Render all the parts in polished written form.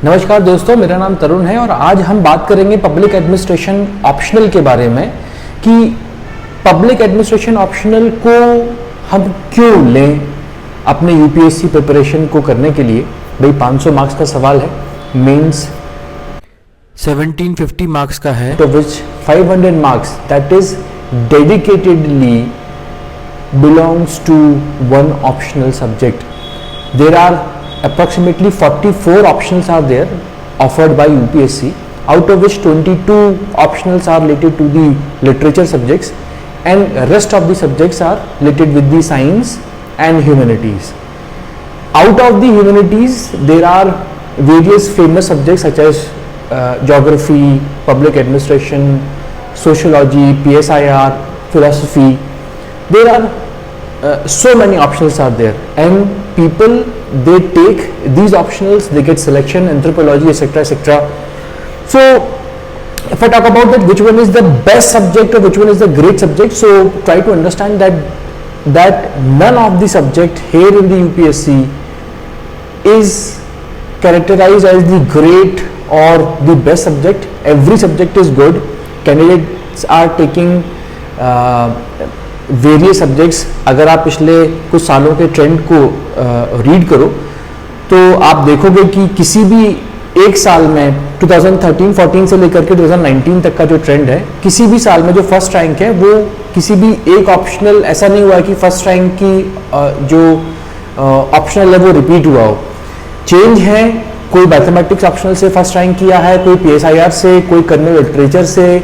नमस्कार दोस्तों, मेरा नाम तरुण है और आज हम बात करेंगे पब्लिक एडमिनिस्ट्रेशन ऑप्शनल के बारे में कि पब्लिक एडमिनिस्ट्रेशन ऑप्शनल को हम क्यों लें अपने यूपीएससी प्रिपरेशन को करने के लिए। भाई 500 मार्क्स का सवाल है, मेंस 1750 मार्क्स का है, तो विच 500 marks that is dedicatedly belongs to one optional subject. There are approximately 44 optionals are there offered by UPSC, out of which 22 optionals are related to the literature subjects and rest of the subjects are related with the science and humanities. Out of the humanities there are various famous subjects such as geography, public administration, sociology, PSIR, philosophy. There are so many optionals are there and people they take these optionals, they get selection, anthropology, etc, etc. So if I talk about that, which one is the best subject or which one is the great subject, so try to understand that none of the subject here in the UPSC is characterized as the great or the best subject. Every subject is good. Candidates are taking various subjects. अगर आप पिछले कुछ सालों के trend को read करो तो आप देखोगे कि किसी भी एक साल में 2013-14 से लेकर के 2019 तक का जो ट्रेंड है, किसी भी साल में जो फर्स्ट रैंक है वो किसी भी एक ऑप्शनल, ऐसा नहीं हुआ कि फर्स्ट रैंक की जो ऑप्शनल है वो रिपीट हुआ हो. चेंज है, कोई मैथमेटिक्स ऑप्शनल से फर्स्ट रैंक किया है, कोई PSIR से, कोई कर्नल लिटरेचर से,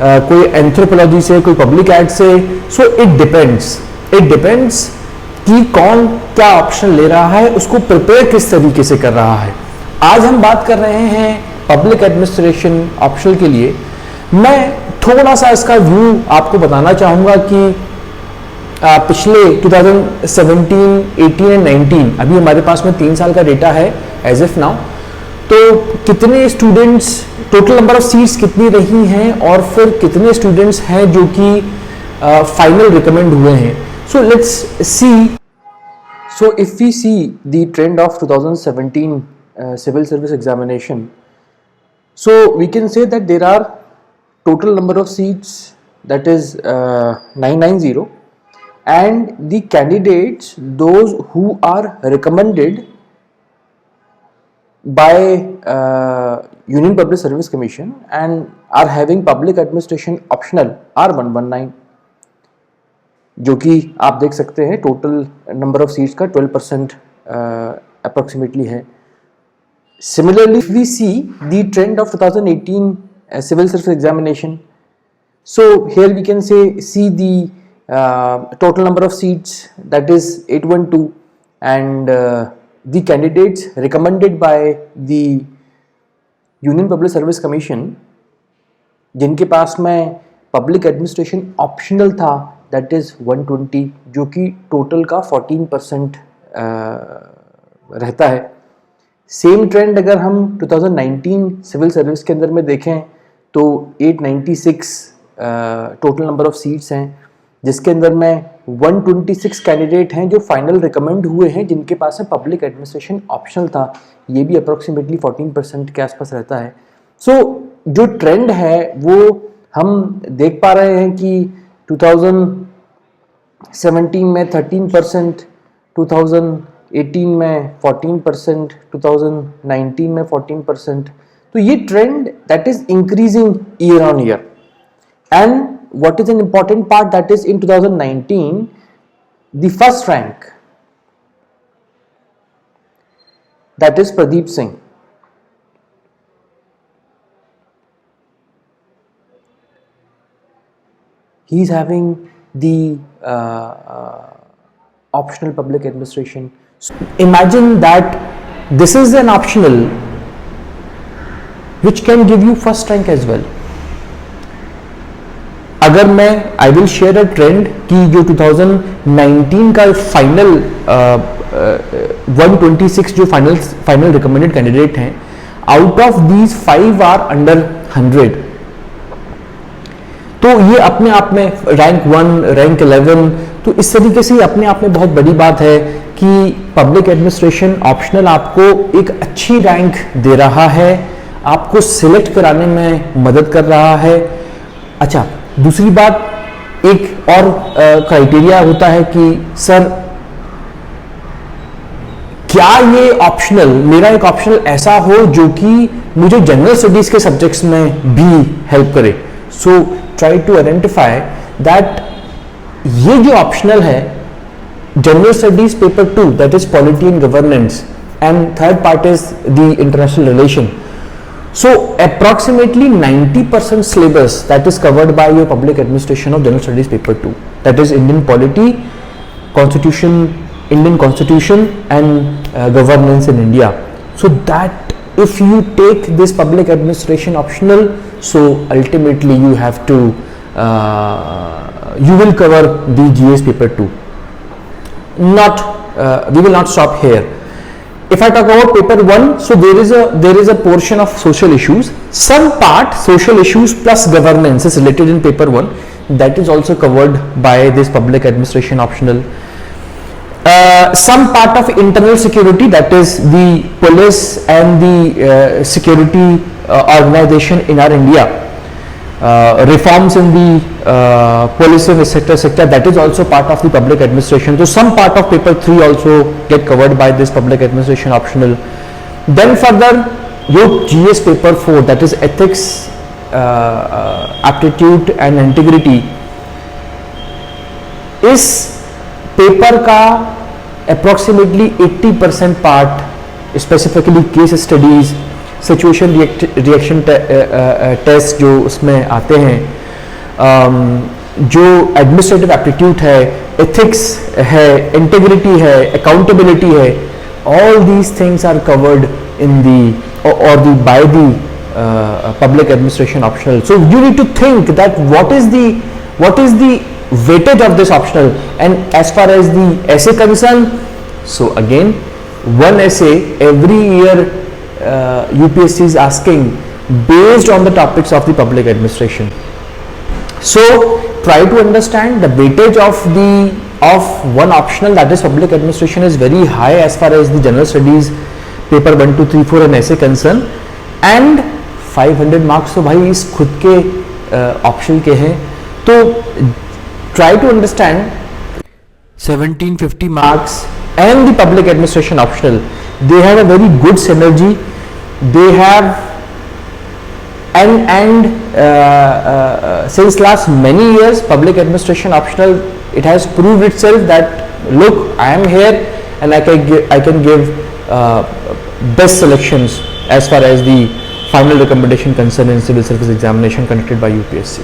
कोई एंथ्रोपोलॉजी से, कोई पब्लिक एड से. सो इट डिपेंड्स कि कौन क्या ऑप्शन ले रहा है, उसको प्रिपेयर किस तरीके से कर रहा है. आज हम बात कर रहे हैं पब्लिक एडमिनिस्ट्रेशन ऑप्शनल के लिए. मैं थोड़ा सा इसका व्यू आपको बताना चाहूंगा कि पिछले 2017, 18 एंड 19, अभी हमारे पास में 3 साल का डेटा है एज इफ नाउ, तो कितने students, total number of seats कितनी रही हैं और फिर कितने स्टूडेंट्स हैं जो कि फाइनल रिकमेंड हुए हैं. So let's see. So if we see the trend of 2017 civil service examination, so we can say that there are total number of seats that is 990 and the candidates those who are recommended by Union Public Service Commission and are having public administration optional are 119, जो कि आप देख सकते हैं total number of seats का 12% approximately है. Similarly, we see the trend of 2018 civil service examination. So here we can see the total number of seats that is 812 and the candidates recommended by the Union Public Service Commission जिनके पास में public administration optional था that is 120, जो कि total का 14% रहता है. Same trend अगर हम 2019 सिविल सर्विस के अंदर में देखें तो 896 टोटल नंबर ऑफ सीट्स हैं, जिसके अंदर में 126 कैंडिडेट हैं जो फाइनल रिकमेंड हुए हैं जिनके पास में पब्लिक एडमिनिस्ट्रेशन ऑप्शनल था. ये भी अप्रोक्सीमेटली 14% के आसपास रहता है. सो जो ट्रेंड है वो हम देख पा रहे हैं कि 2017 में 13%, 2018 में 14%, 2019 में 14%. तो ये trend that is increasing year on year. And what is an important part, that is in 2019 the first rank, that is Pradeep Singh. He is having the optional public administration. So imagine that this is an optional which can give you first rank as well. अगर मैं I will share a trend कि जो 2019 का final 126 जो final recommended candidate हैं, out of these 5 are under 100. तो ये अपने आप में रैंक 1, रैंक 11, तो इस तरीके से अपने आप में बहुत बड़ी बात है कि पब्लिक एडमिनिस्ट्रेशन ऑप्शनल आपको एक अच्छी रैंक दे रहा है, आपको सिलेक्ट कराने में मदद कर रहा है। अच्छा, दूसरी बात, एक और क्राइटेरिया होता है कि सर क्या ये ऑप्शनल, मेरा एक ऑप्शनल ऐसा हो जो कि मुझे जनरल स्टडीज के सब्जेक्ट्स में भी हेल्प करे। So try to identify that ये जो ऑप्शनल है, general studies paper 2 that is polity and governance, and third part is the international relation. So approximately 90% syllabus that is covered by your public administration of general studies paper 2, that is Indian polity, constitution, Indian constitution and governance in India. So that if you take this public administration optional, so ultimately you have to you will cover the GS paper 2. We will not stop here. If I talk about paper 1, so there is a portion of social issues. Some part social issues plus governance is related in paper 1. That is also covered by this public administration optional. Some part of internal security, that is the police and the security organization in our India. Reforms in the policing sector, that is also part of the public administration. So some part of paper 3 also get covered by this public administration optional. Then further your GS paper 4, that is ethics, aptitude and integrity, इस paper का approximately 80% part specifically case studies, situation reaction test जो उसमें आते हैं, जो administrative aptitude है, ethics है, integrity है, अकाउंटेबिलिटी है, all these things are covered in the और the by the public administration optional. So you need to think that what is the weightage of this optional, and as far as the essay concerned, so again one essay every year UPSC is asking based on the topics of the public administration. So try to understand the weightage of one optional, that is public administration, is very high as far as the general studies paper 1, 2, 3, 4 and essay concern, and 500 marks तो भाई इस खुद के option के हैं. तो try to understand 1750 marks and the public administration optional, they have a very good synergy. They have and since last many years public administration optional, it has proved itself that look, I am here and I can give best selections as far as the final recommendation concerned in civil service examination conducted by UPSC.